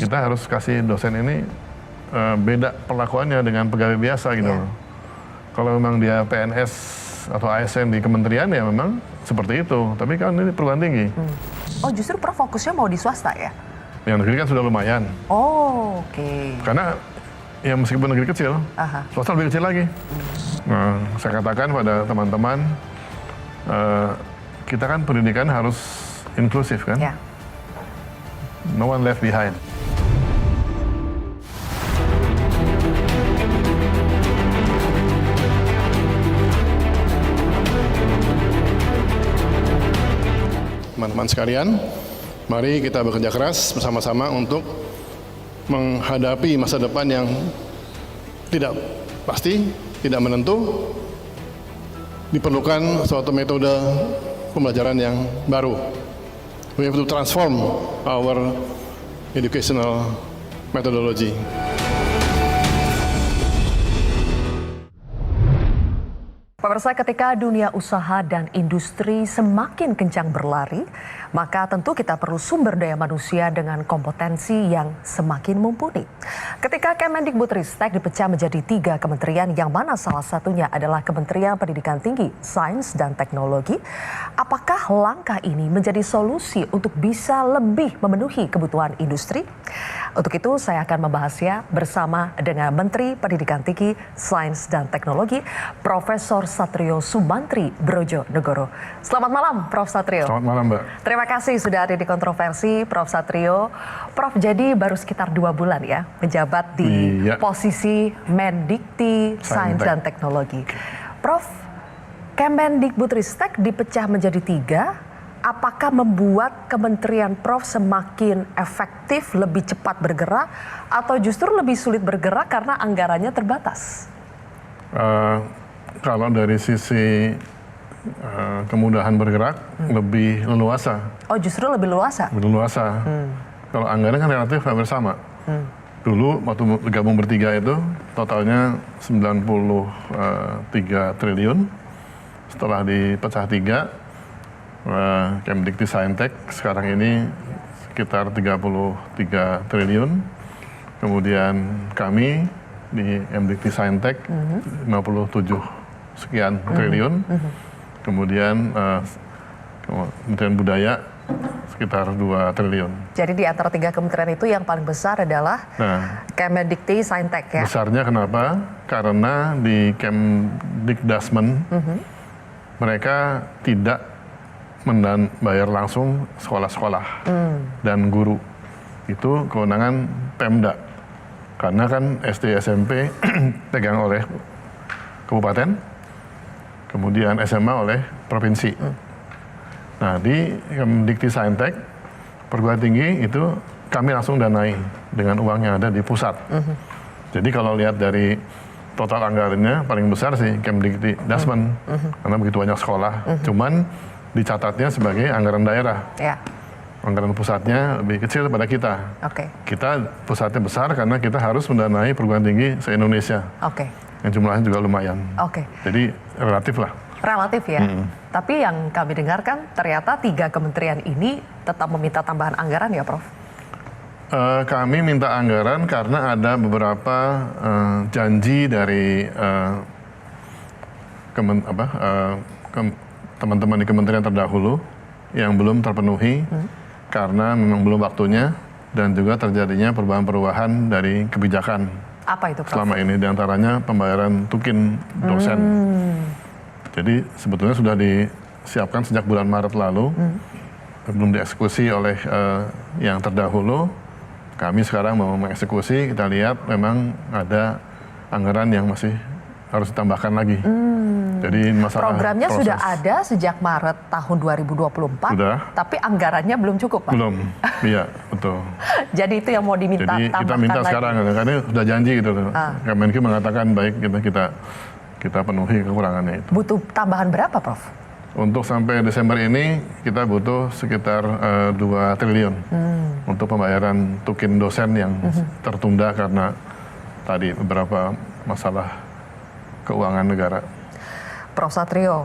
kita harus kasih dosen ini beda perlakuannya dengan pegawai biasa gitu loh. Kalau memang dia PNS atau ASN di kementerian ya memang seperti itu. Tapi kan ini perguruan tinggi. Oh justru Prof fokusnya mau di swasta ya? Yang negeri kan sudah lumayan. Oh oke. Karena ya meskipun negeri kecil, swasta lebih kecil lagi. Nah, saya katakan pada teman-teman, kita kan pendidikan harus inklusif kan? Ya. No one left behind. Teman-teman sekalian, mari kita bekerja keras bersama-sama untuk menghadapi masa depan yang tidak pasti, tidak menentu. Diperlukan suatu metode pembelajaran yang baru. We have to transform our educational methodology. Pemirsa, ketika dunia usaha dan industri semakin kencang berlari, maka tentu kita perlu sumber daya manusia dengan kompetensi yang semakin mumpuni. Ketika Kemendikbudristek dipecah menjadi 3 kementerian, yang mana salah satunya adalah Kementerian Pendidikan Tinggi, Sains dan Teknologi, apakah langkah ini menjadi solusi untuk bisa lebih memenuhi kebutuhan industri? Untuk itu saya akan membahasnya bersama dengan Menteri Pendidikan Tinggi, Sains dan Teknologi, Profesor Satrio Sumantri Brojonegoro. Selamat malam, Prof. Satrio. Selamat malam, Mbak. Terima kasih sudah ada di Kontroversi, Prof. Satrio. Prof, jadi baru sekitar 2 bulan ya menjabat di posisi Mendikti Sains dan Teknologi. Prof, Kemendikbudristek dipecah menjadi 3. Apakah membuat kementerian Prof semakin efektif, lebih cepat bergerak, atau justru lebih sulit bergerak karena anggarannya terbatas? Kalau dari sisi kemudahan bergerak, lebih leluasa. Oh, justru lebih leluasa? Lebih leluasa. Kalau anggaran kan relatif hampir sama. Dulu waktu bergabung bertiga itu totalnya 93 triliun. Setelah dipecah 3, Kemdikti Saintek sekarang ini sekitar 33 triliun. Kemudian kami di Mdikti Saintek 57 sekian triliun. Kemudian Kementerian Budaya sekitar 2 triliun. Jadi di antara 3 kementerian itu yang paling besar adalah Kemendikti Saintek ya? Besarnya kenapa? Karena di Kemdikdasmen mereka tidak membayar langsung sekolah-sekolah dan guru. Itu kewenangan Pemda. Karena kan SD SMP pegang oleh kabupaten, kemudian SMA oleh provinsi. Nah, di Kemdikti Saintek, perguruan tinggi itu kami langsung danai dengan uang yang ada di pusat. Jadi kalau lihat dari total anggarannya paling besar sih Kemdikti Dasmen, karena begitu banyak sekolah. Cuman dicatatnya sebagai anggaran daerah. Anggaran pusatnya lebih kecil daripada kita. Kita pusatnya besar karena kita harus mendanai perguruan tinggi se-Indonesia. Yang jumlahnya juga lumayan. Jadi relatif lah. Relatif ya. Tapi yang kami dengarkan ternyata 3 kementerian ini tetap meminta tambahan anggaran ya, Prof? Kami minta anggaran karena ada beberapa janji dari teman-teman di kementerian terdahulu yang belum terpenuhi karena memang belum waktunya dan juga terjadinya perubahan-perubahan dari kebijakan. Apa itu, Prof? Selama ini diantaranya pembayaran tukin dosen. Jadi sebetulnya sudah disiapkan sejak bulan Maret lalu, belum dieksekusi oleh yang terdahulu. Kami sekarang mau mengeksekusi, kita lihat memang ada anggaran yang masih harus ditambahkan lagi. Jadi masalah programnya proses. Sudah ada sejak Maret tahun 2024, tapi anggarannya belum cukup, Pak? Belum, iya betul. Jadi itu yang mau diminta tambahkan. Jadi kita minta lagi sekarang, karena sudah janji gitu. Kemenkyu mengatakan baik kita penuhi kekurangannya itu. Butuh tambahan berapa, Prof? Untuk sampai Desember ini kita butuh sekitar 2 triliun untuk pembayaran tukin dosen yang tertunda karena tadi beberapa masalah keuangan negara. Prof. Satrio,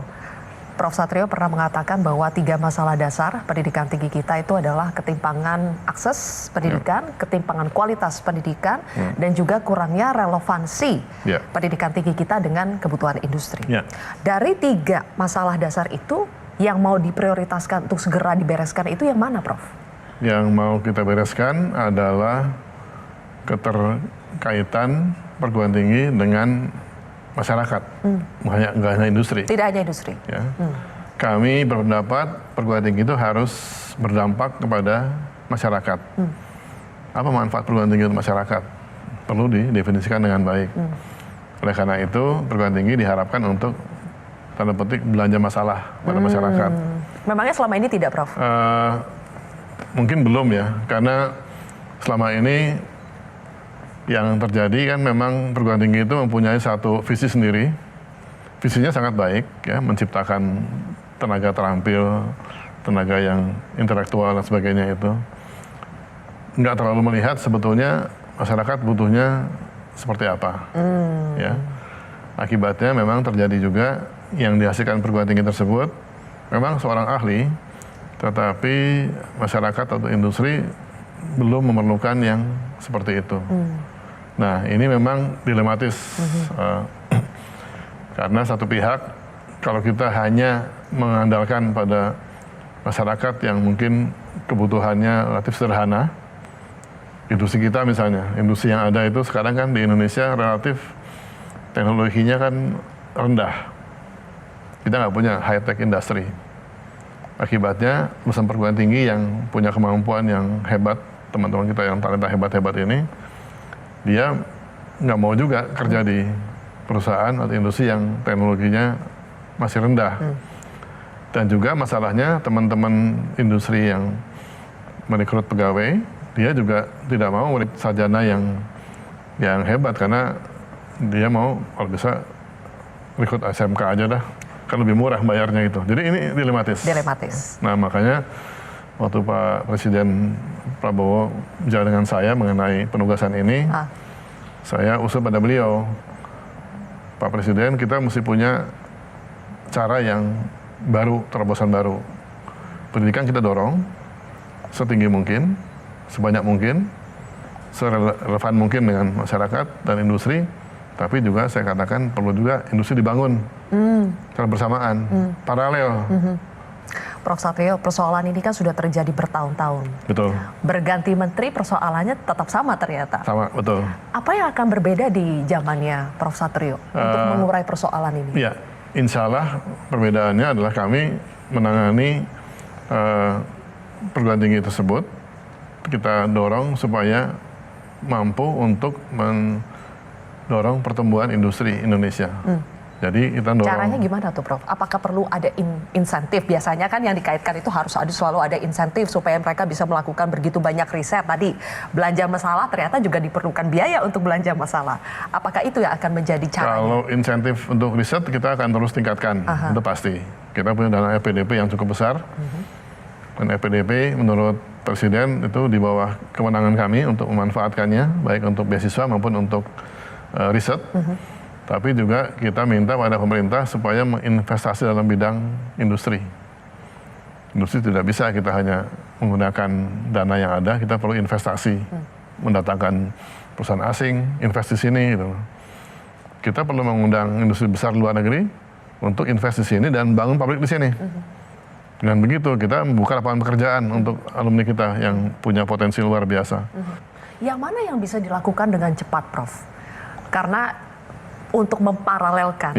Prof. Satrio pernah mengatakan bahwa 3 masalah dasar pendidikan tinggi kita itu adalah ketimpangan akses pendidikan, ketimpangan kualitas pendidikan, dan juga kurangnya relevansi pendidikan tinggi kita dengan kebutuhan industri. Dari 3 masalah dasar itu, yang mau diprioritaskan untuk segera dibereskan itu yang mana, Prof? Yang mau kita bereskan adalah keterkaitan perguruan tinggi dengan masyarakat, nggak hanya industri. Tidak hanya industri. Ya. Kami berpendapat perguruan tinggi itu harus berdampak kepada masyarakat. Apa manfaat perguruan tinggi untuk masyarakat? Perlu didefinisikan dengan baik. Oleh karena itu, perguruan tinggi diharapkan untuk tanda petik belanja masalah pada masyarakat. Memangnya selama ini tidak, Prof? Mungkin belum ya, karena selama ini yang terjadi kan memang perguruan tinggi itu mempunyai satu visi sendiri. Visinya sangat baik ya, menciptakan tenaga terampil, tenaga yang intelektual dan sebagainya itu. Nggak terlalu melihat sebetulnya masyarakat butuhnya seperti apa. Ya. Akibatnya memang terjadi juga yang dihasilkan perguruan tinggi tersebut memang seorang ahli, tetapi masyarakat atau industri belum memerlukan yang seperti itu. Nah, ini memang dilematis karena satu pihak kalau kita hanya mengandalkan pada masyarakat yang mungkin kebutuhannya relatif sederhana, industri kita misalnya, industri yang ada itu sekarang kan di Indonesia relatif teknologinya kan rendah. Kita nggak punya high-tech industry. Akibatnya lulusan perguruan tinggi yang punya kemampuan yang hebat, teman-teman kita yang talenta hebat-hebat ini, dia nggak mau juga kerja di perusahaan atau industri yang teknologinya masih rendah. Dan juga masalahnya teman-teman industri yang merekrut pegawai, dia juga tidak mau sarjana yang hebat karena dia mau kalau bisa rekrut SMK aja dah, kan lebih murah bayarnya itu. Jadi ini dilematis. Nah makanya waktu Pak Presiden Prabowo bicara dengan saya mengenai penugasan ini, saya usul pada beliau, Pak Presiden, kita mesti punya cara yang baru, terobosan baru. Pendidikan kita dorong setinggi mungkin, sebanyak mungkin, serelevan mungkin dengan masyarakat dan industri, tapi juga saya katakan perlu juga industri dibangun secara bersamaan, paralel. Prof. Satrio, persoalan ini kan sudah terjadi bertahun-tahun. Betul. Berganti menteri persoalannya tetap sama ternyata. Sama, betul. Apa yang akan berbeda di zamannya Prof. Satrio untuk mengurai persoalan ini? Iya, insya Allah perbedaannya adalah kami menangani perguruan tinggi tersebut. Kita dorong supaya mampu untuk mendorong pertumbuhan industri Indonesia. Jadi kita dorong. Caranya gimana tuh, Prof? Apakah perlu ada insentif? Biasanya kan yang dikaitkan itu harus selalu ada insentif supaya mereka bisa melakukan begitu banyak riset. Tadi belanja masalah ternyata juga diperlukan biaya untuk belanja masalah. Apakah itu yang akan menjadi caranya? Kalau insentif untuk riset kita akan terus tingkatkan, itu pasti. Kita punya dana RPDP yang cukup besar. Dan RPDP menurut Presiden itu di bawah kewenangan kami untuk memanfaatkannya, baik untuk beasiswa maupun untuk riset. Tapi juga kita minta pada pemerintah supaya menginvestasi dalam bidang industri. Industri tidak bisa kita hanya menggunakan dana yang ada, kita perlu investasi. Mendatangkan perusahaan asing, investasi sini. Gitu. Kita perlu mengundang industri besar luar negeri untuk investasi sini dan bangun pabrik di sini. Dengan begitu kita membuka lapangan pekerjaan untuk alumni kita yang punya potensi luar biasa. Yang mana yang bisa dilakukan dengan cepat, Prof? Karena untuk memparalelkan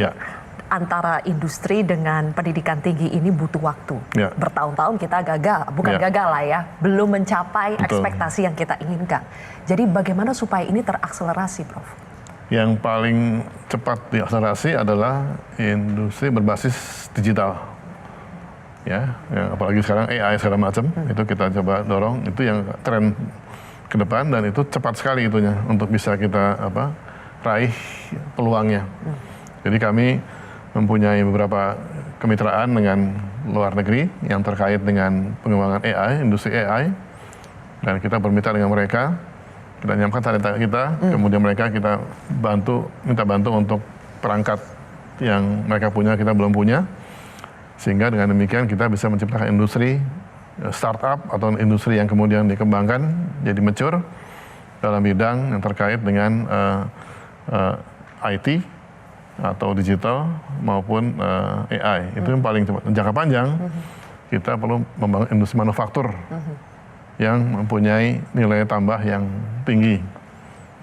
antara industri dengan pendidikan tinggi ini butuh waktu. Bertahun-tahun kita gagal, bukan gagal lah ya, belum mencapai ekspektasi yang kita inginkan. Jadi bagaimana supaya ini terakselerasi, Prof? Yang paling cepat diakselerasi adalah industri berbasis digital. Ya, apalagi sekarang AI segala macam, itu kita coba dorong, itu yang tren ke depan dan itu cepat sekali itunya untuk bisa kita raih peluangnya. Jadi kami mempunyai beberapa kemitraan dengan luar negeri yang terkait dengan pengembangan AI, industri AI, dan kita bermitra dengan mereka, kita nyiapkan talenta kita, kemudian mereka kita minta bantu untuk perangkat yang mereka punya, kita belum punya, Sehingga dengan demikian kita bisa menciptakan industri startup atau industri yang kemudian dikembangkan jadi mature dalam bidang yang terkait dengan IT atau digital maupun AI. Itu yang paling cepat. Jangka panjang kita perlu membangun industri manufaktur yang mempunyai nilai tambah yang tinggi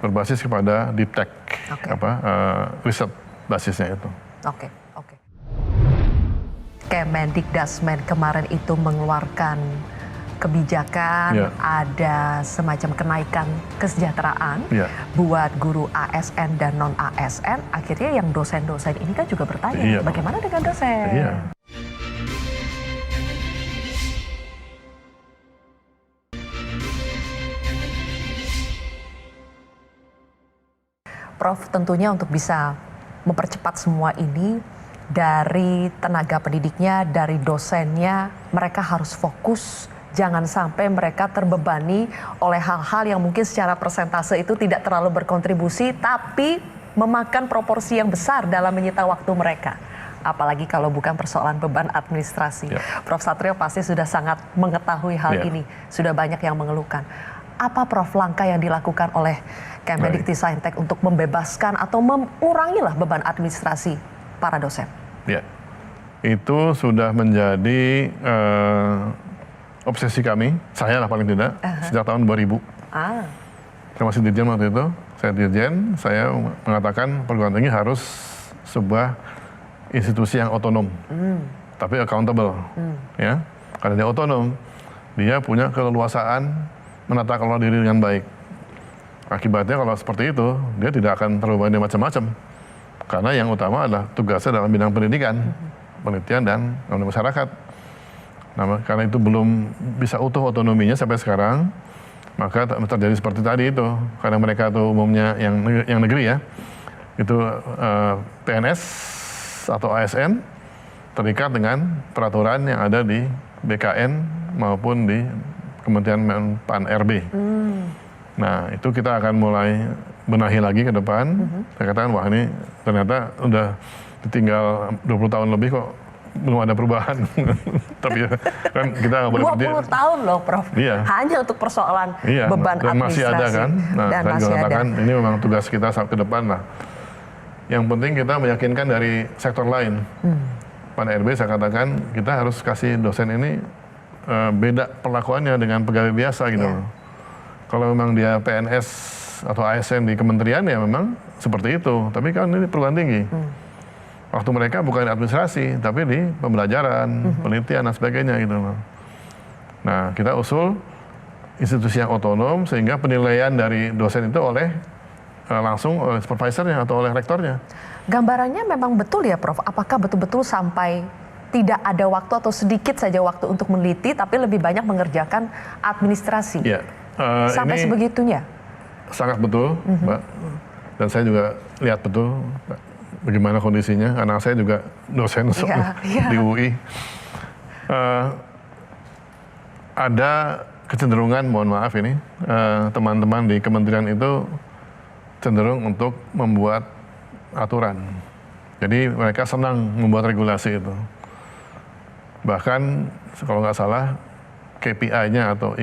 berbasis kepada deep tech, riset basisnya itu. Oke. Kemendikdasmen kemarin itu mengeluarkan kebijakan, ada semacam kenaikan kesejahteraan buat guru ASN dan non-ASN. Akhirnya yang dosen-dosen ini kan juga bertanya, bagaimana dengan dosen? Prof, tentunya untuk bisa mempercepat semua ini, dari tenaga pendidiknya, dari dosennya, mereka harus fokus. Jangan sampai mereka terbebani oleh hal-hal yang mungkin secara persentase itu tidak terlalu berkontribusi, tapi memakan proporsi yang besar dalam menyita waktu mereka. Apalagi kalau bukan persoalan beban administrasi. Prof Satrio pasti sudah sangat mengetahui hal ini, sudah banyak yang mengeluhkan. Apa Prof langkah yang dilakukan oleh Kemendikbudristek untuk membebaskan atau mengurangilah beban administrasi para dosen? Itu sudah menjadi obsesi kami, saya lah paling tidak, sejak tahun 2000. Saya masih dirjen waktu itu, saya mengatakan perguruan tinggi harus sebuah institusi yang otonom, tapi accountable. Ya, karena dia otonom, dia punya keleluasaan menata kelola diri dengan baik. Akibatnya kalau seperti itu, dia tidak akan terbebani macam-macam. Karena yang utama adalah tugasnya dalam bidang pendidikan, penelitian dan masyarakat. Nah, karena itu belum bisa utuh otonominya sampai sekarang, maka terjadi seperti tadi itu. Karena mereka itu umumnya yang negeri ya, itu PNS atau ASN terikat dengan peraturan yang ada di BKN maupun di Kementerian Pan-RB. Nah, itu kita akan mulai benahi lagi ke depan. Saya katakan, wah ini ternyata udah tinggal 20 tahun lebih kok belum ada perubahan. Tapi kan kita nggak boleh 20 tahun loh Prof. Hanya untuk persoalan beban dan administrasi. Masih ada kan. Nah, dan saya masih juga ada. katakan ini memang tugas kita sampai ke depan lah. Yang penting kita meyakinkan dari sektor lain. Pan-RB saya katakan kita harus kasih dosen ini beda perlakuannya dengan pegawai biasa gitu loh. Kalau memang dia PNS atau ASN di kementerian ya memang seperti itu. Tapi kan ini perguruan tinggi. Waktu mereka bukan administrasi, tapi di pembelajaran, penelitian dan sebagainya gitu loh. Nah, kita usul institusi yang otonom sehingga penilaian dari dosen itu langsung oleh supervisornya atau oleh rektornya. Gambarannya memang betul ya Prof. Apakah betul-betul sampai tidak ada waktu atau sedikit saja waktu untuk meneliti, tapi lebih banyak mengerjakan administrasi? Sampai sebegitunya? Sangat betul, Mbak. Dan saya juga lihat betul bagaimana kondisinya, karena saya juga dosen di UI. Ada kecenderungan, mohon maaf ini, teman-teman di kementerian itu cenderung untuk membuat aturan. Jadi mereka senang membuat regulasi itu. Bahkan kalau nggak salah, KPI-nya atau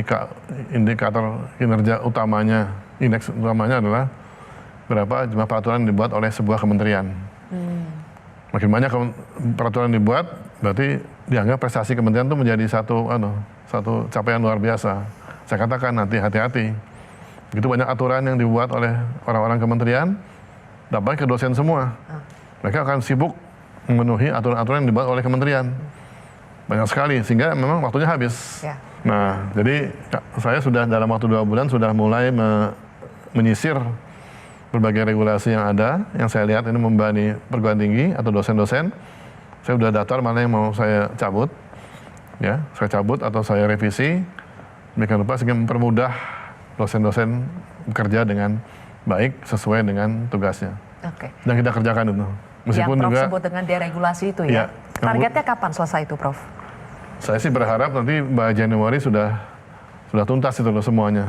indikator kinerja utamanya, indeks utamanya adalah berapa jumlah peraturan dibuat oleh sebuah kementerian. Makin banyak peraturan dibuat, berarti dianggap prestasi kementerian itu menjadi satu capaian luar biasa. Saya katakan nanti hati-hati. Begitu banyak aturan yang dibuat oleh orang-orang kementerian, dapat ke dosen semua. Mereka akan sibuk memenuhi aturan-aturan yang dibuat oleh kementerian. Banyak sekali, sehingga memang waktunya habis. Nah, jadi saya sudah dalam waktu 2 bulan sudah mulai menyisir berbagai regulasi yang ada, yang saya lihat ini membebani perguruan tinggi atau dosen-dosen. Saya sudah daftar mana yang mau saya cabut, ya, saya cabut atau saya revisi, demikian rupa sehingga mempermudah dosen-dosen bekerja dengan baik sesuai dengan tugasnya. Dan kita kerjakan itu. Meskipun yang Prof sebut dengan deregulasi itu ya. Targetnya kapan selesai itu, Prof? Saya sih berharap nanti by Januari sudah tuntas itu loh semuanya.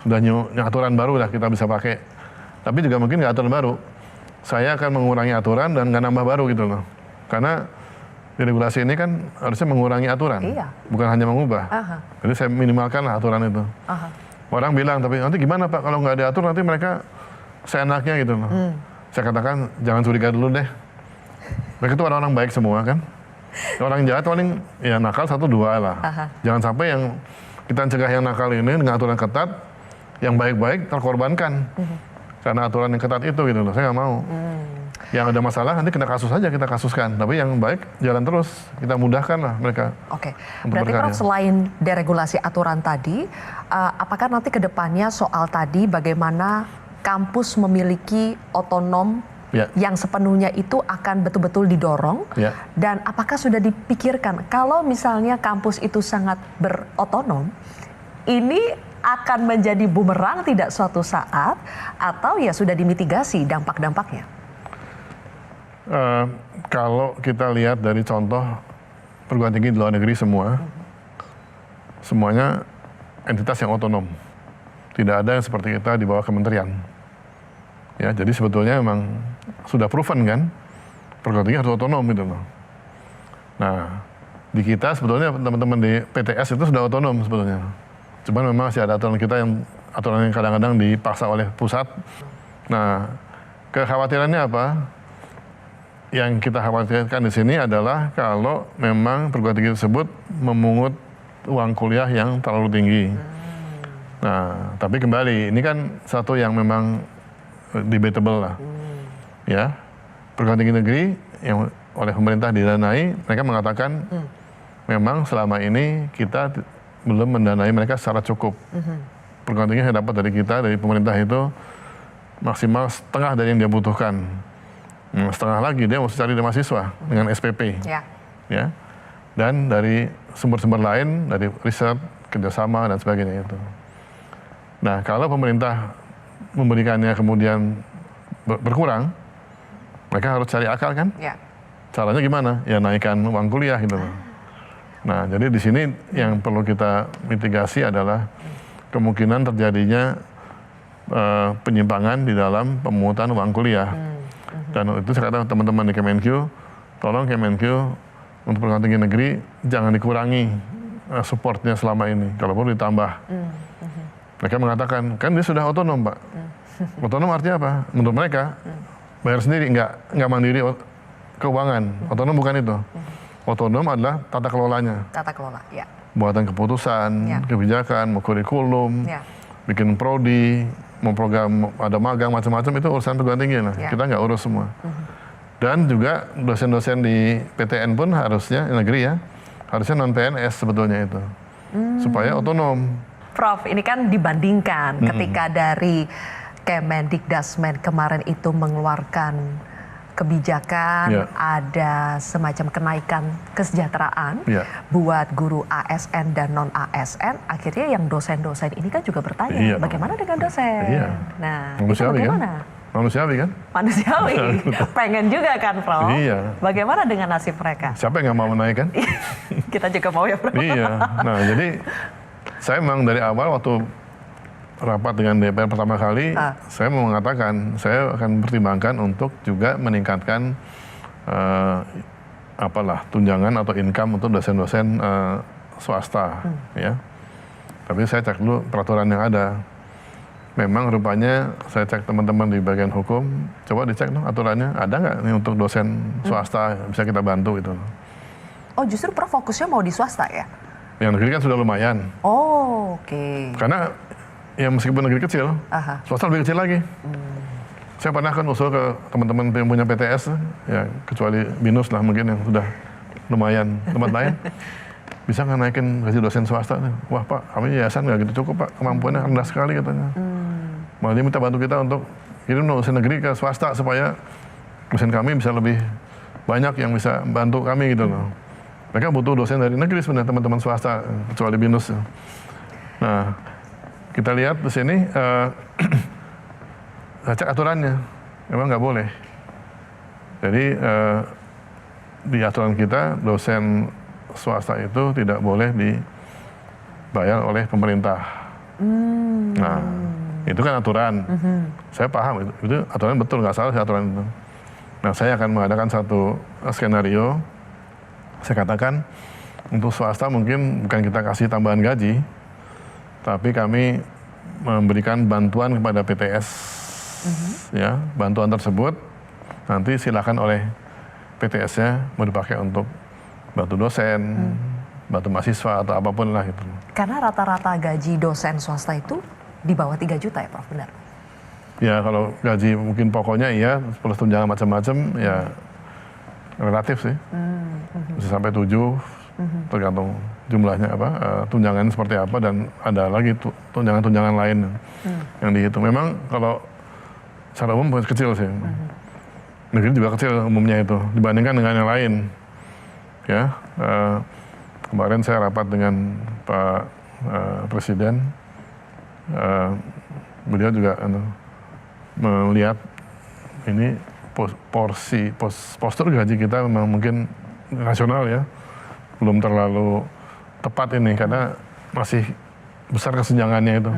Sudah aturan baru lah kita bisa pakai. Tapi juga mungkin nggak aturan baru. Saya akan mengurangi aturan dan nggak nambah baru gitu loh. Karena di regulasi ini kan harusnya mengurangi aturan, Iya. bukan hanya mengubah. Aha. Jadi saya minimalkan lah aturan itu. Aha. Orang bilang, tapi nanti gimana Pak kalau nggak diatur nanti mereka seenaknya gitu loh. Saya katakan jangan curiga dulu deh. Mereka itu orang-orang baik semua kan. Orang jahat paling ya nakal 1-2 lah. Aha. Jangan sampai yang kita cegah yang nakal ini dengan aturan ketat, yang baik-baik terkorbankan. Karena aturan yang ketat itu gitu loh, saya nggak mau. Yang ada masalah nanti kena kasus aja kita kasuskan. Tapi yang baik jalan terus, kita mudahkan lah mereka. Oke, untuk berarti Prof berkarya. selain deregulasi aturan tadi, apakah nanti ke depannya soal tadi bagaimana kampus memiliki otonom Ya. yang sepenuhnya itu akan betul-betul didorong? Ya. Dan apakah sudah dipikirkan kalau misalnya kampus itu sangat berotonom, ini akan menjadi bumerang tidak suatu saat atau ya sudah dimitigasi dampak-dampaknya? Kalau kita lihat dari contoh perguruan tinggi di luar negeri semuanya entitas yang otonom. Tidak ada yang seperti kita di bawah kementerian. Ya, jadi sebetulnya memang sudah proven kan, perguruan tinggi harus otonom gitu loh. Nah, di kita sebetulnya teman-teman di PTS itu sudah otonom sebetulnya. Cuman memang masih ada aturan kita yang kadang-kadang dipaksa oleh pusat. Nah, kekhawatirannya apa? Yang kita khawatirkan di sini adalah kalau memang perguruan tinggi tersebut memungut uang kuliah yang terlalu tinggi. Nah, tapi kembali ini kan satu yang memang debatable lah, ya. Perguruan tinggi negeri yang oleh pemerintah didanai, mereka mengatakan memang selama ini kita belum mendanai mereka secara cukup. Perguruan tinggi yang dapat dari kita, dari pemerintah itu maksimal setengah dari yang dia butuhkan. Setengah lagi dia mesti cari dari mahasiswa dengan SPP, ya. Dan dari sumber-sumber lain, dari riset, kerjasama dan sebagainya itu. Nah, kalau pemerintah memberikannya kemudian berkurang, mereka harus cari akal kan? Ya. Caranya gimana? Ya naikkan uang kuliah gitu loh. Nah, jadi di sini yang perlu kita mitigasi adalah kemungkinan terjadinya penyimpangan di dalam pemungutan uang kuliah. Dan itu saya kata teman-teman di Kemenkyu, tolong Kemenkyu untuk perguruan tinggi negeri jangan dikurangi supportnya selama ini, kalau perlu ditambah. Mereka mengatakan, kan dia sudah otonom Pak. Otonom artinya apa? Menurut mereka, bayar sendiri, nggak mandiri keuangan. Otonom bukan itu. Otonom adalah tata kelolanya. Tata kelola, ya. Buatan keputusan, kebijakan, mau kurikulum, Ya. bikin prodi, mau program, ada magang, macam-macam, itu urusan perguruan tinggi lah. Ya. Kita nggak urus semua. Dan juga dosen-dosen di PTN pun harusnya, negeri ya, harusnya non-PNS sebetulnya itu. Supaya otonom. Prof, ini kan dibandingkan ketika dari Kemendikdasmen kemarin itu mengeluarkan kebijakan, Ya. ada semacam kenaikan kesejahteraan Ya. buat guru ASN dan non-ASN, akhirnya yang dosen-dosen ini kan juga bertanya, Iya. bagaimana dengan dosen? Iya. Nah, itu Manusiawi kan? bagaimana? Manusiawi kan? Manusiawi, pengen juga kan, Prof? Iya. Bagaimana dengan nasib mereka? Siapa yang nggak mau menaikkan? Kita juga mau ya, Prof? Iya. Nah, jadi saya memang dari awal waktu rapat dengan DPR pertama kali, saya mau mengatakan saya akan pertimbangkan untuk juga meningkatkan tunjangan atau income untuk dosen-dosen swasta, ya. Tapi saya cek dulu peraturan yang ada. Memang rupanya saya cek teman-teman di bagian hukum, coba dicek dong aturannya ada nggak nih untuk dosen swasta bisa kita bantu gitu. Oh, justru Prof fokusnya mau di swasta ya? Yang negeri kan sudah lumayan. Oh, oke. Karena ya meskipun negeri kecil, swasta lebih kecil lagi. Saya pernah kan usul ke teman-teman yang punya PTS, ya kecuali BINUS lah mungkin yang sudah lumayan tempat lain. Bisa nggak naikin gaji dosen swasta? Wah Pak, kami yayasan nggak gitu cukup Pak, kemampuannya rendah sekali katanya. Malah dia minta bantu kita untuk kirim dosen negeri ke swasta supaya dosen kami bisa lebih banyak yang bisa bantu kami gitu loh. Mereka butuh dosen dari negeri sebenarnya teman-teman swasta, kecuali BINUS. Nah, kita lihat di sini, cek aturannya, memang nggak boleh. Jadi di aturan kita dosen swasta itu tidak boleh dibayar oleh pemerintah. Nah, itu kan aturan. Saya paham itu aturan betul, nggak salah aturan itu. Nah, saya akan mengadakan satu skenario saya katakan untuk swasta mungkin bukan kita kasih tambahan gaji, tapi kami memberikan bantuan kepada PTS. Ya, bantuan tersebut nanti silakan oleh PTS-nya mau dipakai untuk bantu dosen, bantu mahasiswa atau apapun lah gitu. Karena rata-rata gaji dosen swasta itu di bawah 3 juta ya Prof, benar? Ya kalau gaji mungkin pokoknya iya, plus tunjangan macam-macam ya relatif sih. Bisa sampai 7, tergantung jumlahnya apa, tunjangan seperti apa, dan ada lagi tunjangan-tunjangan lain yang dihitung. Memang kalau secara umum kecil sih. Negeri juga kecil umumnya itu dibandingkan dengan yang lain. Ya, kemarin saya rapat dengan Pak Presiden, beliau juga melihat ini postur gaji kita memang mungkin nasional ya, belum terlalu tepat ini karena masih besar kesenjangannya itu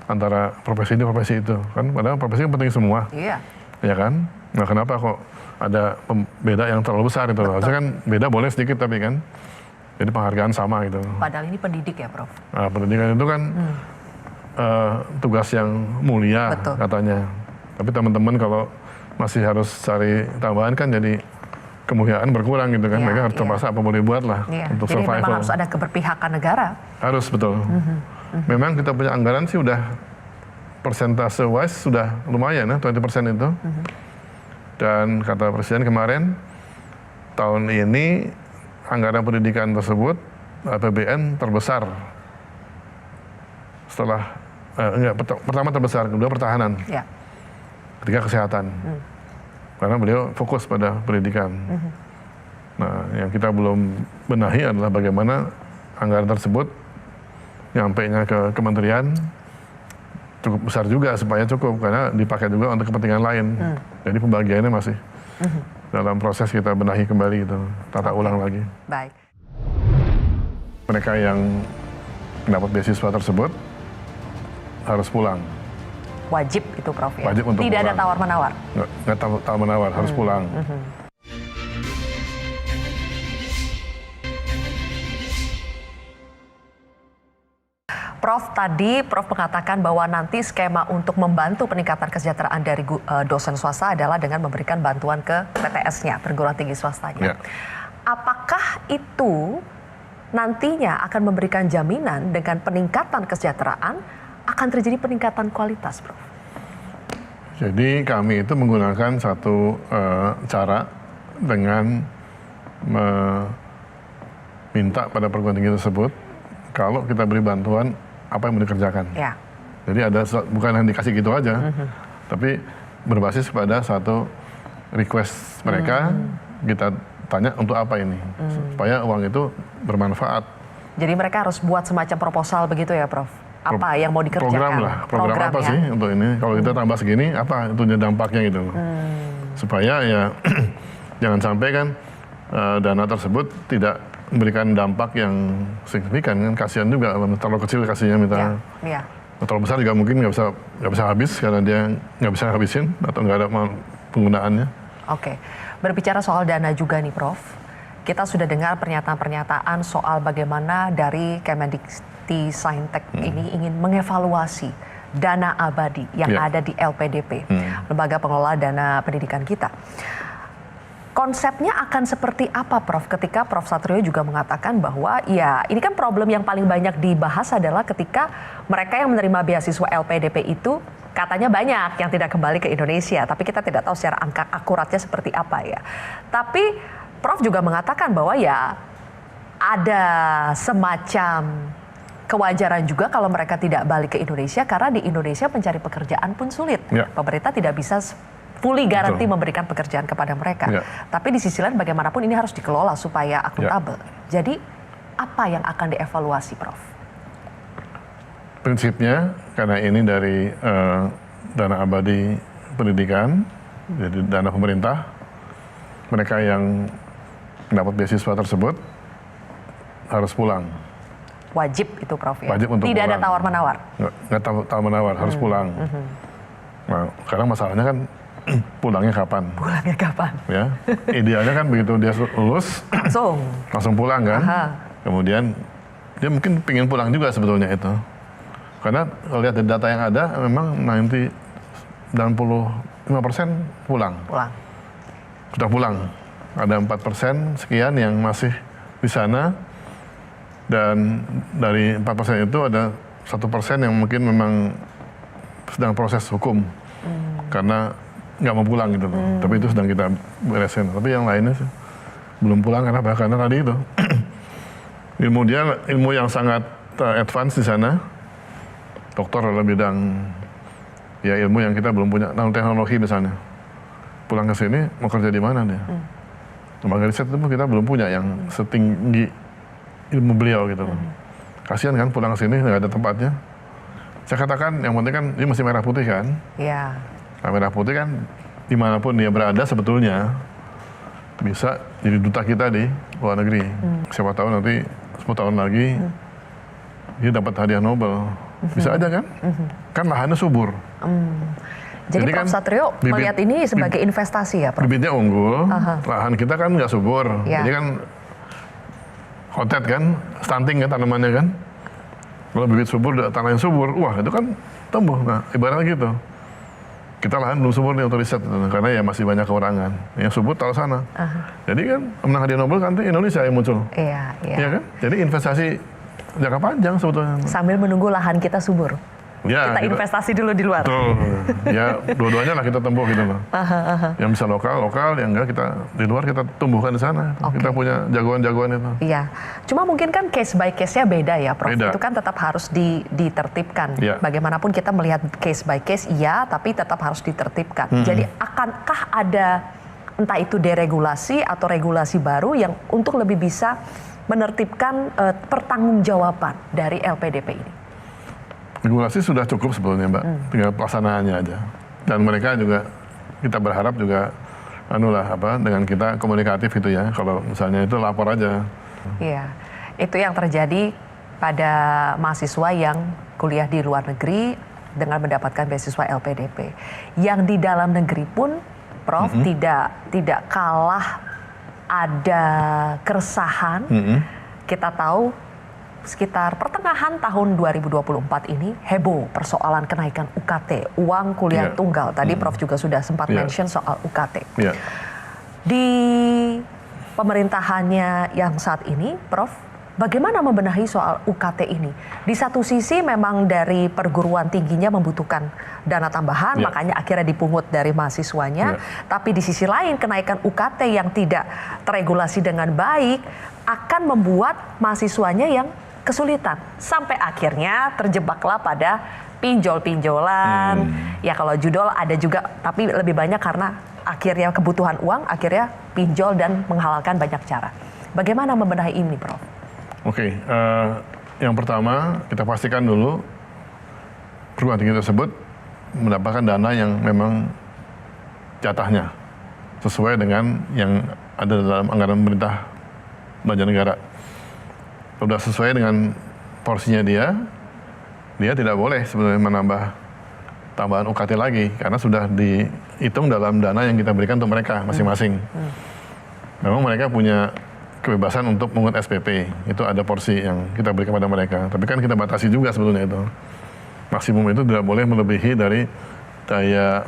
antara profesi ini profesi itu kan, padahal profesi penting semua. Iya. Ya kan? Nah kenapa kok ada beda yang terlalu besar itu? Harusnya kan beda boleh sedikit tapi kan, jadi penghargaan sama gitu. Padahal ini pendidik ya Prof? Nah, pendidikan itu kan tugas yang mulia. Betul. Katanya. Tapi teman-teman kalau masih harus cari tambahan kan jadi kemuliaan berkurang gitu kan. Mereka harus terpaksa apa boleh buat lah untuk jadi survival. Jadi memang harus ada keberpihakan negara. Harus, betul. Memang kita punya anggaran sih udah persentase wise sudah lumayan ya, 20% itu. Dan kata Presiden kemarin, tahun ini anggaran pendidikan tersebut APBN terbesar setelah pertama terbesar, kedua pertahanan, ketiga kesehatan. Karena beliau fokus pada pendidikan. Nah, yang kita belum benahi adalah bagaimana anggaran tersebut nyampainya ke kementerian cukup besar juga supaya cukup, karena dipakai juga untuk kepentingan lain. Jadi pembagiannya masih dalam proses kita benahi kembali gitu, tata ulang lagi. Baik. Mereka yang mendapat beasiswa tersebut harus pulang. Wajib itu Prof ya? Wajib untuk tidak pulang. ada tawar-menawar? Nggak tawar-menawar, harus pulang. Prof, tadi Prof mengatakan bahwa nanti skema untuk membantu peningkatan kesejahteraan dari dosen swasta adalah dengan memberikan bantuan ke PTS-nya, perguruan tinggi swastanya. Apakah itu nantinya akan memberikan jaminan dengan peningkatan kesejahteraan akan terjadi peningkatan kualitas, Prof? Jadi kami itu menggunakan satu cara dengan meminta pada perguruan tinggi tersebut kalau kita beri bantuan apa yang mau dikerjakan. Jadi ada bukan yang dikasih gitu aja, tapi berbasis pada satu request mereka, kita tanya untuk apa ini, supaya uang itu bermanfaat. Jadi mereka harus buat semacam proposal begitu ya, Prof? Apa yang mau dikerjakan? Program lah, program apa sih untuk ini? Kalau kita tambah segini, apa itu dampaknya gitu? Supaya ya jangan sampai kan dana tersebut tidak memberikan dampak yang signifikan, kan kasihan juga terlalu kecil kasihnya minta. Terlalu besar juga mungkin nggak bisa habis karena dia nggak bisa habisin atau nggak ada penggunaannya. Oke, berbicara soal dana juga nih Prof, kita sudah dengar pernyataan-pernyataan soal bagaimana dari Kemendikti-Saintek ini ingin mengevaluasi dana abadi yang ada di LPDP, Lembaga Pengelola Dana Pendidikan kita. Konsepnya akan seperti apa Prof? Ketika Prof Satrio juga mengatakan bahwa ya ini kan problem yang paling banyak dibahas adalah ketika mereka yang menerima beasiswa LPDP itu katanya banyak yang tidak kembali ke Indonesia, tapi kita tidak tahu secara angka akuratnya seperti apa ya. Tapi Prof juga mengatakan bahwa ya ada semacam kewajaran juga kalau mereka tidak balik ke Indonesia karena di Indonesia mencari pekerjaan pun sulit. Pemerintah tidak bisa fully garanti memberikan pekerjaan kepada mereka. Tapi di sisi lain bagaimanapun ini harus dikelola supaya akuntabel. Jadi apa yang akan dievaluasi, Prof? Prinsipnya karena ini dari dana abadi pendidikan, jadi dana pemerintah, mereka yang mendapat beasiswa tersebut harus pulang. Wajib itu Prof ya? Wajib untuk tidak pulang. Ada tawar-menawar? Nggak tawar-menawar, harus pulang. Nah, sekarang masalahnya kan pulangnya kapan. Pulangnya kapan? Ya, idealnya kan begitu dia lulus langsung pulang kan. Aha. Kemudian dia mungkin pengen pulang juga sebetulnya itu. Karena kalau lihat dari data yang ada memang 95% pulang. Sudah pulang. Ada 4% sekian yang masih di sana, dan dari 4% itu ada 1% yang mungkin memang sedang proses hukum karena nggak mau pulang gitu loh. Tapi itu sedang kita beresin. Tapi yang lainnya sih belum pulang karena tadi itu ilmu yang sangat advance di sana. Dokter dalam bidang ya ilmu yang kita belum punya, teknologi misalnya. Pulang ke sini mau kerja di mana dia? Lembaga riset itu kita belum punya yang setinggi ilmu beliau gitu loh. Kasihan kan pulang ke sini nggak ada tempatnya. Saya katakan yang penting kan dia masih merah putih kan. Iya. Nah, merah putih kan dimanapun dia berada sebetulnya bisa jadi duta kita di luar negeri. Siapa tahu nanti 10 tahun lagi dia dapat hadiah Nobel. Bisa aja kan? Kan lahannya subur. Jadi Prof. kan Satrio melihat ini sebagai investasi ya, Prof? Bibitnya unggul, lahan kita kan nggak subur. Ya. Jadi kan kotet kan, stunting kan tanamannya kan. Kalau bibit subur, tanah yang subur, wah itu kan tumbuh. Nah, ibaratnya gitu. Kita lahan belum subur nih untuk riset, karena ya masih banyak kekurangan. Yang subur taruh sana. Jadi kan menang hadiah Nobel kan Indonesia yang muncul. Iya, iya. Iya kan? Jadi investasi jangka panjang sebetulnya. Sambil menunggu lahan kita subur. Ya, kita investasi dulu di luar. Betul. Ya, dua-duanya lah kita tempuh gitu loh. Yang bisa lokal, yang enggak kita di luar kita tumbuhkan di sana. Okay. Kita punya jagoan-jagoan itu. Iya. Cuma mungkin kan case by case-nya beda ya, Prof. Beda. Itu kan tetap harus ditertibkan. Ya. Bagaimanapun kita melihat case by case, iya, tapi tetap harus ditertibkan. Jadi akankah ada entah itu deregulasi atau regulasi baru yang untuk lebih bisa menertibkan pertanggungjawaban dari LPDP ini? Regulasi sudah cukup sebetulnya, Mbak. Tinggal pelaksanaannya aja. Dan mereka juga, kita berharap juga dengan kita komunikatif gitu ya. Kalau misalnya itu lapor aja. Iya, itu yang terjadi pada mahasiswa yang kuliah di luar negeri dengan mendapatkan beasiswa LPDP. Yang di dalam negeri pun, Prof, tidak kalah ada keresahan. Kita tahu sekitar pertengahan tahun 2024 ini heboh persoalan kenaikan UKT, uang kuliah tunggal. Tadi Prof juga sudah sempat mention soal UKT. Di pemerintahannya yang saat ini, Prof, bagaimana membenahi soal UKT ini? Di satu sisi memang dari perguruan tingginya membutuhkan dana tambahan, makanya akhirnya dipungut dari mahasiswanya. Tapi di sisi lain kenaikan UKT yang tidak terregulasi dengan baik akan membuat mahasiswanya yang kesulitan. Sampai akhirnya terjebaklah pada pinjol-pinjolan. Ya kalau judol ada juga, tapi lebih banyak karena akhirnya kebutuhan uang, akhirnya pinjol dan menghalalkan banyak cara. Bagaimana membenahi ini, Prof? Oke, yang pertama kita pastikan dulu perguruan tinggi tersebut mendapatkan dana yang memang jatahnya sesuai dengan yang ada dalam anggaran pemerintah belanja negara. Sudah sesuai dengan porsinya dia tidak boleh sebenarnya menambah tambahan UKT lagi karena sudah dihitung dalam dana yang kita berikan untuk mereka masing-masing. Memang mereka punya kebebasan untuk mengut SPP, itu ada porsi yang kita berikan pada mereka. Tapi kan kita batasi juga sebetulnya itu. Maksimum itu tidak boleh melebihi dari daya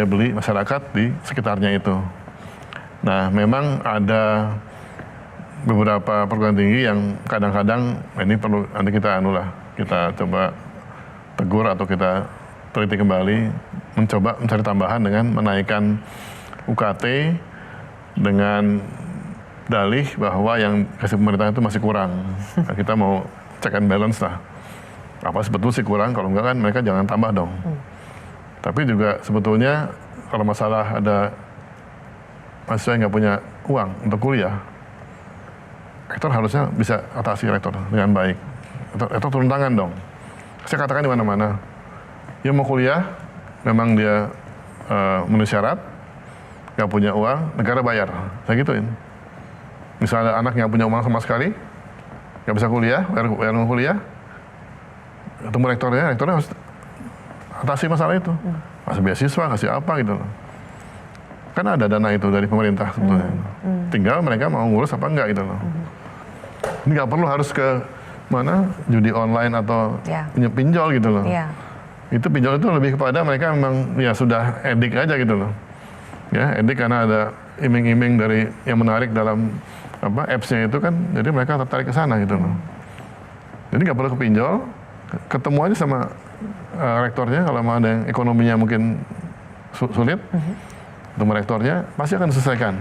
beli masyarakat di sekitarnya itu. Nah, memang ada beberapa perguruan tinggi yang kadang-kadang ini perlu nanti kita kita coba tegur atau kita teliti kembali, mencoba mencari tambahan dengan menaikkan UKT dengan dalih bahwa yang kasih pemerintah itu masih kurang. Nah, kita mau check and balance lah. Apa sebetulnya sih kurang, kalau enggak kan mereka jangan tambah dong. Tapi juga sebetulnya kalau masalah ada mahasiswa yang nggak punya uang untuk kuliah, rektor harusnya bisa atasi rektor dengan baik. Rektor turun tangan dong. Saya katakan di mana-mana, dia mau kuliah, memang dia memenuhi syarat, nggak punya uang, negara bayar. Saya gituin. Misalnya anak nggak punya uang sama sekali, nggak bisa kuliah, bayar kuliah, ketemu rektornya harus atasi masalah itu. kasih beasiswa, kasih apa gitu loh. Kan ada dana itu dari pemerintah sebetulnya. Tinggal mereka mau ngurus apa enggak gitu loh. Ini nggak perlu harus ke mana judi online atau pinjol gitu loh. Itu pinjol itu lebih kepada mereka memang ya sudah edik aja gitu loh. Ya, edik karena ada iming-iming dari yang menarik dalam apps-nya itu kan, jadi mereka tertarik ke sana gitu loh. Jadi nggak perlu ke pinjol, ketemu aja sama rektornya kalau ada yang ekonominya mungkin sulit, ketemu rektornya pasti akan diselesaikan.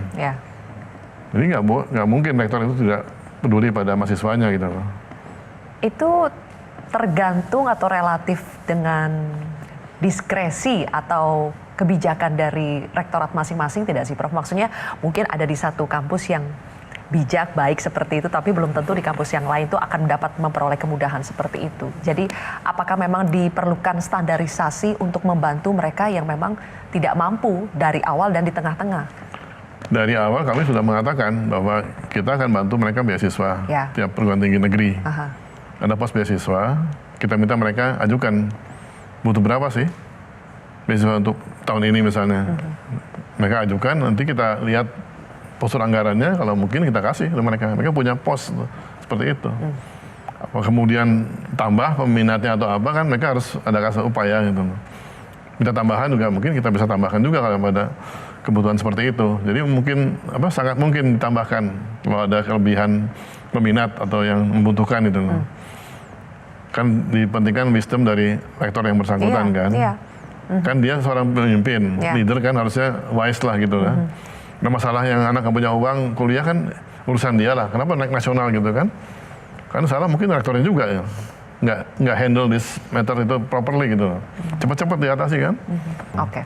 Jadi nggak mungkin rektor itu tidak peduli pada mahasiswanya gitu loh. Itu tergantung atau relatif dengan diskresi atau kebijakan dari rektorat masing-masing tidak sih Prof? Maksudnya mungkin ada di satu kampus yang bijak, baik seperti itu, tapi belum tentu di kampus yang lain itu akan dapat memperoleh kemudahan seperti itu. Jadi apakah memang diperlukan standarisasi untuk membantu mereka yang memang tidak mampu dari awal dan di tengah-tengah? Dari awal kami sudah mengatakan bahwa kita akan bantu mereka beasiswa tiap perguruan tinggi negeri. Ada pos beasiswa, kita minta mereka ajukan butuh berapa sih beasiswa untuk tahun ini misalnya. Mereka ajukan, nanti kita lihat postur anggarannya, kalau mungkin kita kasih ke mereka. Mereka punya pos seperti itu. Apa kemudian tambah peminatnya atau apa kan mereka harus ada kasih upaya gitu. Minta tambahan juga mungkin kita bisa tambahkan juga kalau ada kebutuhan seperti itu. Jadi mungkin sangat mungkin ditambahkan kalau ada kelebihan peminat atau yang membutuhkan itu. Kan dipentingkan wisdom dari rektor yang bersangkutan kan. Kan dia seorang pemimpin, leader kan harusnya wise lah gitu lah. Nah masalah yang anak yang punya uang kuliah kan urusan dia lah. Kenapa naik nasional gitu kan? Kan salah mungkin rektornya juga ya. Nggak handle this matter itu properly gitu. Cepat-cepat diatasi kan? Oke.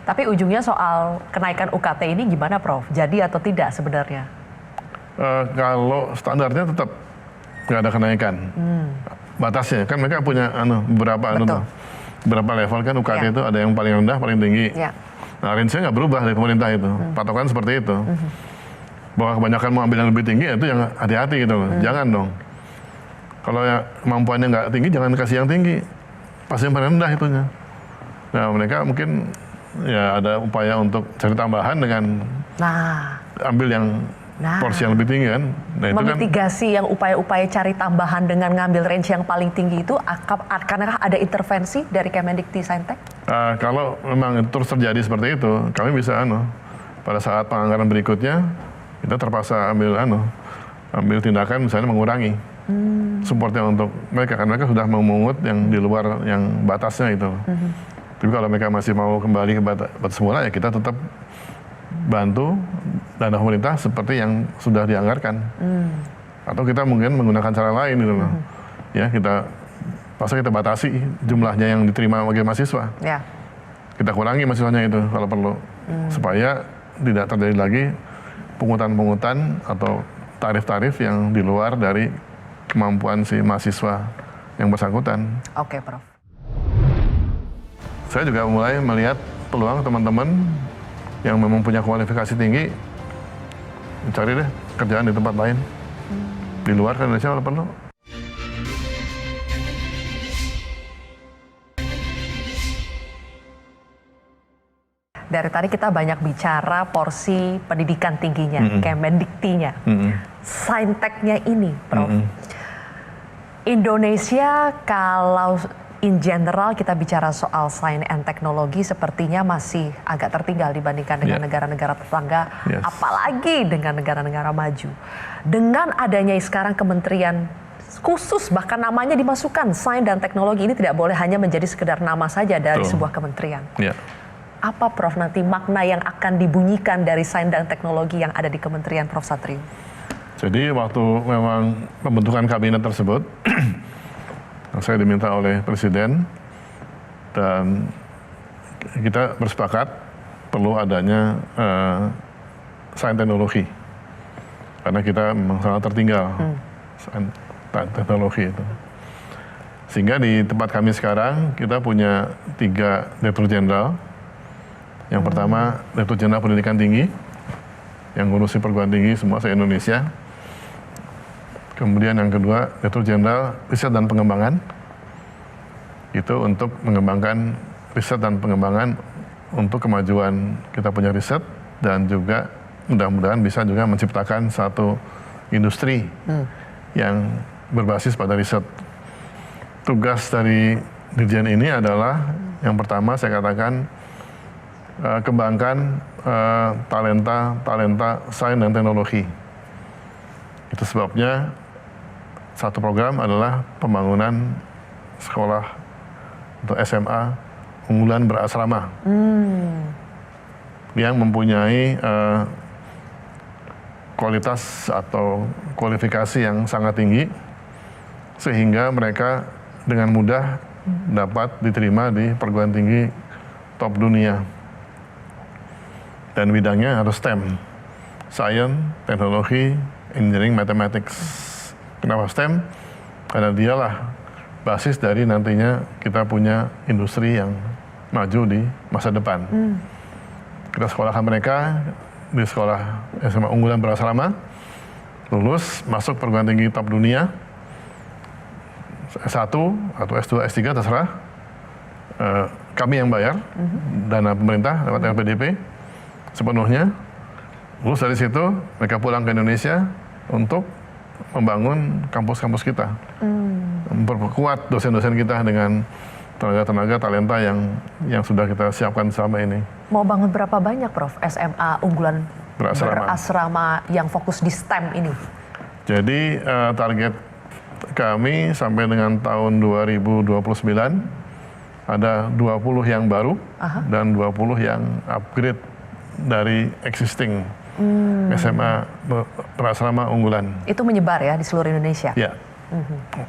Tapi ujungnya soal kenaikan UKT ini gimana Prof? Jadi atau tidak sebenarnya? Kalau standarnya tetap nggak ada kenaikan. Batasnya kan mereka punya beberapa level kan UKT itu ada yang paling rendah, paling tinggi. Nah range-nya nggak berubah dari pemerintah itu. Patokan seperti itu. Bahwa kebanyakan mau ambil yang lebih tinggi itu yang hati-hati gitu loh. Jangan dong. Kalau ya kemampuannya nggak tinggi jangan kasih yang tinggi. Pasti yang paling rendah itunya. Nah mereka mungkin ya ada upaya untuk cari tambahan dengan ambil yang porsi yang lebih tinggi kan. Nah, itu memitigasi yang upaya-upaya cari tambahan dengan ngambil range yang paling tinggi itu, akankah ada intervensi dari Kemendikti-Saintek? Kalau memang terus terjadi seperti itu, kami bisa pada saat penganggaran berikutnya kita terpaksa ambil tindakan misalnya mengurangi supportnya untuk mereka, karena mereka sudah memungut yang di luar yang batasnya itu. Tapi kalau mereka masih mau kembali ke batas semula ya kita tetap bantu dana pemerintah seperti yang sudah dianggarkan. Atau kita mungkin menggunakan cara lain gitu loh. Ya, kita batasi jumlahnya yang diterima bagi mahasiswa. Kita kurangi mahasiswanya itu kalau perlu. Supaya tidak terjadi lagi pungutan-pungutan atau tarif-tarif yang di luar dari kemampuan si mahasiswa yang bersangkutan. Oke, Prof. Saya juga mulai melihat peluang teman-teman yang memang punya kualifikasi tinggi, cari deh kerjaan di tempat lain. Di luar kan Indonesia kalau perlu. Dari tadi kita banyak bicara porsi pendidikan tingginya, Kemendiktinya, Sainteknya ini, Prof. Indonesia kalau in general kita bicara soal sains and teknologi sepertinya masih agak tertinggal dibandingkan dengan negara-negara tetangga, apalagi dengan negara-negara maju. Dengan adanya sekarang kementerian khusus, bahkan namanya dimasukkan sains dan teknologi, ini tidak boleh hanya menjadi sekedar nama saja dari sebuah kementerian. Apa Prof nanti makna yang akan dibunyikan dari sains dan teknologi yang ada di Kementerian Prof Satrio? Jadi waktu memang pembentukan kabinet tersebut, saya diminta oleh Presiden dan kita bersepakat perlu adanya sains teknologi karena kita memang sangat tertinggal sains teknologi itu. Sehingga di tempat kami sekarang kita punya 3 Direktur Jenderal. Yang pertama Direktur Jenderal Pendidikan Tinggi yang ngurusi perguruan tinggi semua se-Indonesia. Kemudian yang kedua, Direktur Jenderal Riset dan Pengembangan. Itu untuk mengembangkan riset dan pengembangan untuk kemajuan kita punya riset dan juga mudah-mudahan bisa juga menciptakan satu industri yang berbasis pada riset. Tugas dari Dirjen ini adalah yang pertama saya katakan kembangkan talenta sains dan teknologi. Itu sebabnya satu program adalah pembangunan sekolah untuk SMA unggulan berasrama yang mempunyai kualitas atau kualifikasi yang sangat tinggi sehingga mereka dengan mudah dapat diterima di perguruan tinggi top dunia. Dan bidangnya harus STEM, Science, Teknologi, Engineering, Mathematics. Kenapa STEM? Karena dialah basis dari nantinya kita punya industri yang maju di masa depan. Kita sekolahkan mereka di sekolah SMA unggulan berasrama, lulus, masuk perguruan tinggi top dunia, S1 atau S2, S3 terserah, kami yang bayar, dana pemerintah lewat LPDP sepenuhnya. Lulus dari situ, mereka pulang ke Indonesia untuk membangun kampus-kampus kita, memperkuat dosen-dosen kita dengan tenaga-tenaga talenta yang sudah kita siapkan selama ini. Mau bangun berapa banyak, Prof, SMA unggulan berasrama yang fokus di STEM ini? Jadi target kami sampai dengan tahun 2029 ada 20 yang baru dan 20 yang upgrade dari existing SMA berasrama unggulan. Itu menyebar ya di seluruh Indonesia? Ya,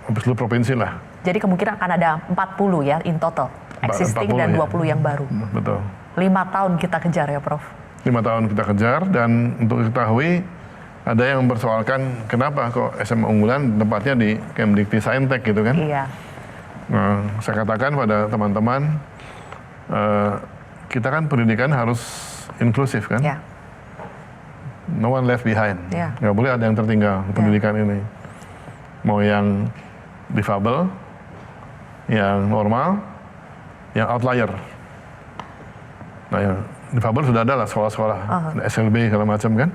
hampir seluruh provinsi lah. Jadi kemungkinan akan ada 40 ya in total, existing 40 dan 20 yang baru. Betul. 5 tahun kita kejar ya, Prof? 5 tahun kita kejar, dan untuk diketahui ada yang mempersoalkan kenapa kok SMA unggulan tempatnya di Kemdikti Saintek gitu kan. Iya. Nah, saya katakan pada teman-teman, kita kan pendidikan harus inklusif kan. Ya. No one left behind. Ya. Nggak boleh ada yang tertinggal di pendidikan ini. Mau yang difabel, yang normal, yang outlier. Nah, yang difabel sudah ada lah sekolah-sekolah, SLB segala macam kan.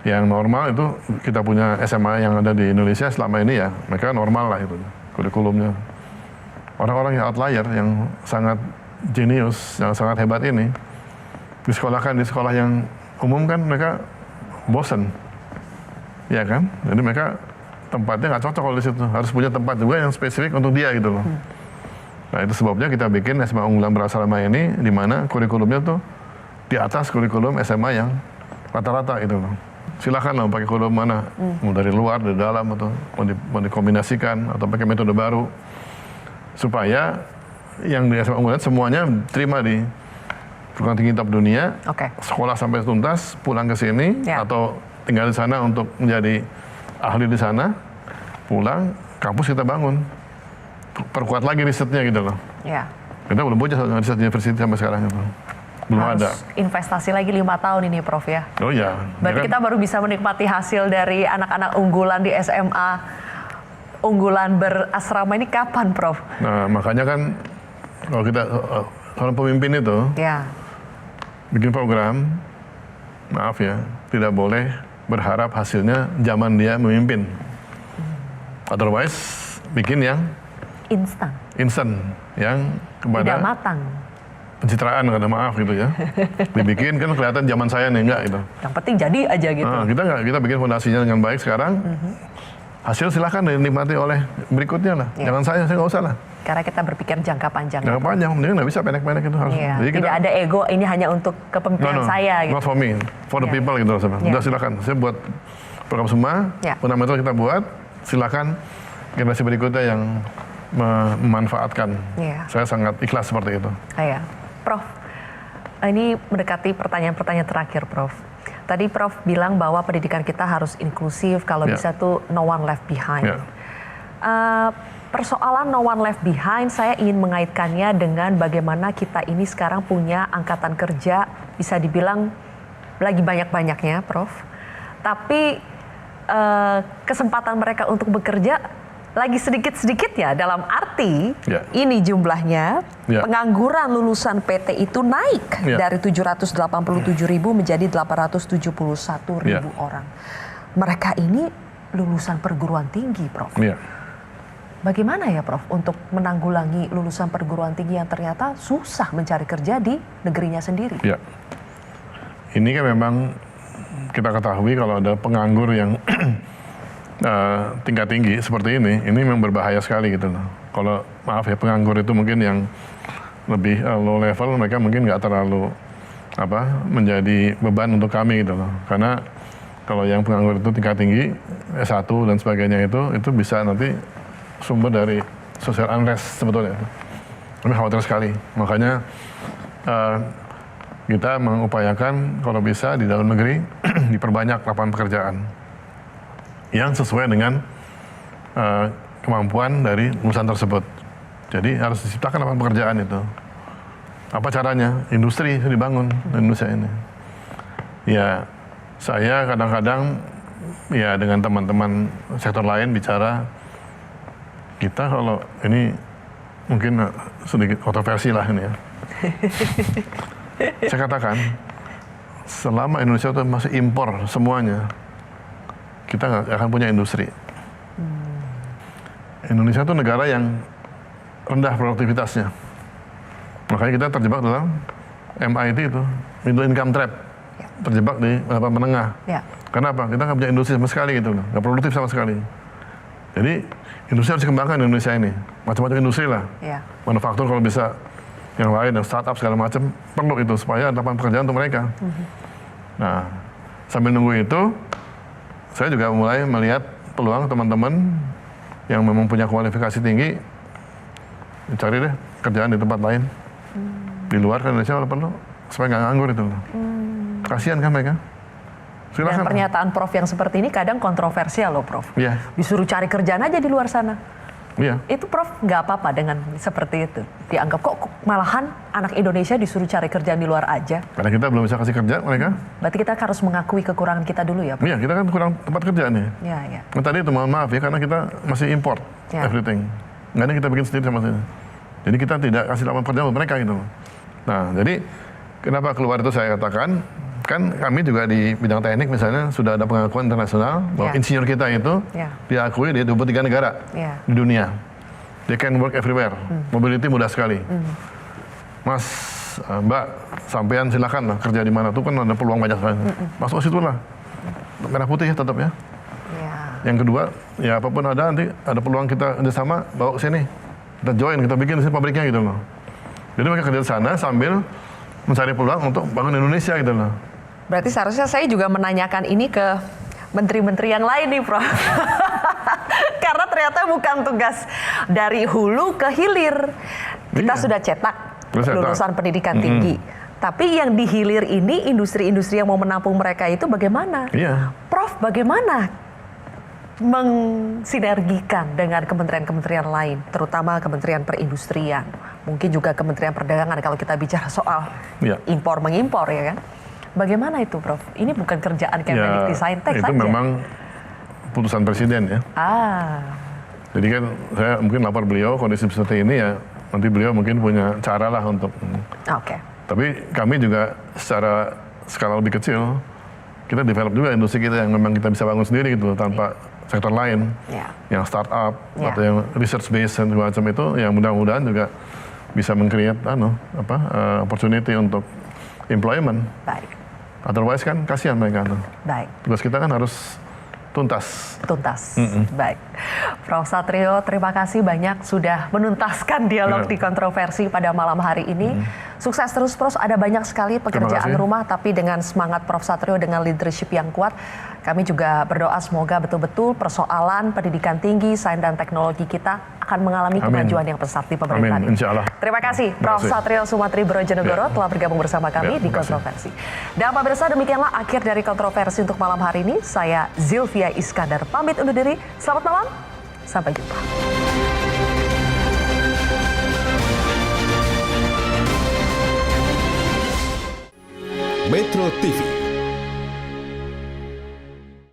Yang normal itu kita punya SMA yang ada di Indonesia selama ini ya, mereka normal lah itu kurikulumnya. Orang-orang yang outlier, yang sangat jenius, yang sangat hebat ini, disekolahkan di sekolah yang umum kan mereka bosen, ya kan? Jadi mereka tempatnya nggak cocok kalau di situ, harus punya tempat juga yang spesifik untuk dia gitu loh. Nah itu sebabnya kita bikin SMA unggulan berasrama ini, di mana kurikulumnya tuh di atas kurikulum SMA yang rata-rata gitu loh. Silakan lah pakai kurikulum mana, mau dari luar, dari dalam, atau mau dikombinasikan, atau pakai metode baru, supaya yang di SMA unggulan semuanya terima di perguruan tinggi top dunia, sekolah sampai tuntas, pulang ke sini, atau tinggal di sana untuk menjadi ahli di sana, pulang, kampus kita bangun, perkuat lagi risetnya gitu loh. Ya. Kita belum punya riset universitas sampai sekarang itu. Belum harus ada. Investasi lagi 5 tahun ini, Prof ya. Oh iya. Berarti kita baru bisa menikmati hasil dari anak-anak unggulan di SMA unggulan berasrama ini kapan, Prof? Nah makanya kan kalau kita seorang pemimpin itu bikin program, maaf ya, tidak boleh berharap hasilnya zaman dia memimpin. Otherwise bikin yang instan, yang kepada tidak matang. Pencitraan, kata maaf gitu ya. Dibikin kan kelihatan zaman saya nih, enggak gitu. Yang penting jadi aja gitu. Nah, kita bikin fondasinya dengan baik sekarang. Hasil silahkan dinikmati oleh berikutnya lah. Jangan saya nggak usah lah. Karena kita berpikir jangka panjang. Jangka panjang, mending nggak bisa pendek-pendek itu harus. Jadi tidak ada ego, ini hanya untuk kepemimpinan saya gitu. Not for me, for the people gitu. Udah silakan, saya buat program semua, fundamental kita buat, silakan generasi berikutnya yang memanfaatkan. Saya sangat ikhlas seperti itu. Prof, ini mendekati pertanyaan-pertanyaan terakhir, Prof. Tadi Prof bilang bahwa pendidikan kita harus inklusif, kalau bisa tuh no one left behind. Persoalan no one left behind, saya ingin mengaitkannya dengan bagaimana kita ini sekarang punya angkatan kerja, bisa dibilang lagi banyak-banyaknya, Prof. Tapi kesempatan mereka untuk bekerja lagi sedikit-sedikit ya, dalam arti Ya. ini jumlahnya Ya. pengangguran lulusan PT itu naik Ya. dari 787.000 menjadi 871.000 Ya. orang. Mereka ini lulusan perguruan tinggi, Prof. Iya. Bagaimana ya, Prof, untuk menanggulangi lulusan perguruan tinggi yang ternyata susah mencari kerja di negerinya sendiri? Ya. Ini kan memang kita ketahui kalau ada penganggur yang tingkat tinggi seperti ini memang berbahaya sekali gitu loh. Kalau maaf ya, penganggur itu mungkin yang lebih low level, mereka mungkin nggak terlalu menjadi beban untuk kami gitu loh. Karena kalau yang penganggur itu tingkat tinggi, S1 dan sebagainya itu bisa nanti sumber dari social unrest sebetulnya. Kami khawatir sekali. Makanya kita mengupayakan kalau bisa di dalam negeri diperbanyak lapangan pekerjaan yang sesuai dengan kemampuan dari lulusan tersebut. Jadi harus diciptakan lapangan pekerjaan itu. Apa caranya? Industri dibangun di Indonesia ini. Ya, saya kadang-kadang ya dengan teman-teman sektor lain bicara, kita kalau ini mungkin sedikit kontroversi lah ini ya. Saya katakan, selama Indonesia itu masih impor semuanya, kita nggak akan punya industri. Indonesia itu negara yang rendah produktivitasnya. Makanya kita terjebak dalam MIT itu, middle income trap. Terjebak di pendapatan menengah. Ya. Kenapa? Kita nggak punya industri sama sekali gitu loh, nggak produktif sama sekali. Jadi industri harus dikembangkan di Indonesia ini, macam-macam industri lah. Ya. Manufaktur kalau bisa, yang lain, dan startup segala macam perlu itu supaya ada lapangan pekerjaan untuk mereka. Nah, sambil nunggu itu, saya juga mulai melihat peluang teman-teman yang memang punya kualifikasi tinggi, cari deh kerjaan di tempat lain, di luar kan Indonesia kalau perlu, supaya nggak nganggur itu. Kasihan kan mereka. Dan Silakan. pernyataan Prof yang seperti ini kadang kontroversial loh, Prof. Iya. Disuruh cari kerjaan aja di luar sana. Iya. Itu Prof nggak apa-apa dengan seperti itu? Dianggap kok malahan anak Indonesia disuruh cari kerjaan di luar aja? Karena kita belum bisa kasih kerja mereka. Berarti kita harus mengakui kekurangan kita dulu ya, Prof? Iya, kita kan kurang tempat kerja nih. Ya, ya. Nah, tadi itu mohon maaf ya, karena kita masih import Ya. everything. Nggak ada yang kita bikin sendiri sama sekali. Jadi kita tidak kasih lapangan kerja buat mereka gitu loh. Nah, jadi kenapa keluar itu saya katakan, kan kami juga di bidang teknik misalnya sudah ada pengakuan internasional bahwa Ya. insinyur kita itu Ya. diakui di 23 negara Ya. di dunia. They can work everywhere. Mobility mudah sekali. Mas, Mbak, sampean silakan lah kerja di mana tuh kan ada peluang banyak sekali. Masuk situ lah. Merah putih ya tetap ya. Ya. Yang kedua, ya apapun ada nanti ada peluang kita kerjasama bawa ke sini. Kita join, kita bikin di sini pabriknya gitu loh. Jadi mereka kerja di sana sambil mencari peluang untuk bangun Indonesia gitu loh. Berarti seharusnya saya juga menanyakan ini ke menteri-menteri yang lain nih, Prof. Karena ternyata bukan tugas dari hulu ke hilir. Kita Iya. sudah cetak Sudah cetak. lulusan pendidikan tinggi. Tapi yang di hilir ini industri-industri yang mau menampung mereka itu bagaimana? Iya. Prof, bagaimana mensinergikan dengan kementerian-kementerian lain, terutama Kementerian Perindustrian, mungkin juga Kementerian Perdagangan kalau kita bicara soal Iya. impor-mengimpor ya kan? Bagaimana itu, Prof? Ini bukan kerjaan Kemendikbudristek itu saja. memang putusan presiden ya. Jadi kan saya mungkin lapor beliau kondisi seperti ini ya, nanti beliau mungkin punya cara lah untuk. Oke. Tapi kami juga secara skala lebih kecil, kita develop juga industri kita yang memang kita bisa bangun sendiri gitu tanpa sektor lain. Ya. Yang startup Ya. atau yang research based dan segala macam itu, yang mudah-mudahan juga bisa meng-create opportunity untuk employment. Baik. Otherwise kan kasihan mereka. Baik. Tugas kita kan harus tuntas. Tuntas. Baik. Prof Satrio, terima kasih banyak sudah menuntaskan dialog Ya. di kontroversi pada malam hari ini. Sukses terus, Prof. Ada banyak sekali pekerjaan kasih. rumah, tapi dengan semangat Prof Satrio, dengan leadership yang kuat, kami juga berdoa semoga betul-betul persoalan pendidikan tinggi, sains dan teknologi kita akan mengalami Amin. kemajuan yang pesat di pemerintahan Amin, ini. insya Allah. Terima kasih, Prof kasih. Satrio Sumantri Brojonegoro Ya. telah bergabung bersama kami Ya, di terima kasih. kontroversi. Dan pemirsa, demikianlah akhir dari kontroversi untuk malam hari ini. Saya Zilvia Iskandar pamit undur diri. Selamat malam, sampai jumpa. Metro TV